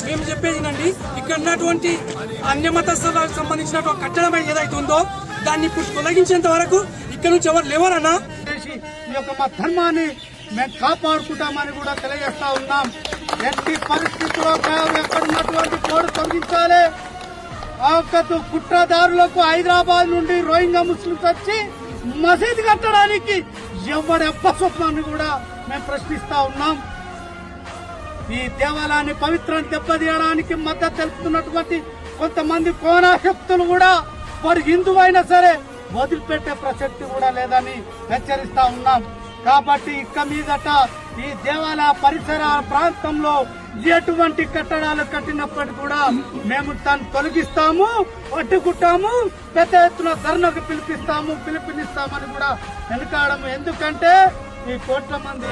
మేము చెప్పేదినండి, ఇక్కడ ఉన్నటువంటి అన్యమతస్థులకు సంబంధించిన కట్టడం ఏదైతే ఉందో దాన్ని ఇప్పుడు తొలగించేంత వరకు ఇక్కడ నుంచి ఎవరు లేవరన్నా ఈ యొక్క మా ధర్మాన్ని మేము కాపాడుకుంటామని కూడా తెలియజేస్తా ఉన్నాం. ఎట్టి పరిస్థితుల్లో ఎక్కడున్నటువంటి కోడ్ తొలగించాలి. కుట్రదారులకు హైదరాబాద్ నుండి రోహింగ్యా ముస్లింస్ వచ్చి మసీద్ కట్టడానికి ఎవరి అప్పస్వప్నాన్ని కూడా మేము ప్రశ్నిస్తా ఉన్నాం. ఈ దేవాలయాన్ని పవిత్రాన్ని దెబ్బతీయడానికి మద్దతు తెలుపుతున్నటువంటి కొంతమంది కోనాశక్తులు కూడా వారు హిందువైనా సరే వదిలిపెట్టే ప్రసక్తి కూడా లేదని హెచ్చరిస్తా ఉన్నాం. కాబట్టి ఇక మీదట ఈ దేవాలయ పరిసర ప్రాంతంలో ఎటువంటి కట్టడాలు కట్టినప్పటికీ కూడా మేము దాన్ని తొలగిస్తాము, పట్టుకుంటాము, పెద్ద ఎత్తున ధర్నాకు పిలుపునిస్తామని కూడా వెనుకాడము. ఎందుకంటే ఈ కోట్ల మంది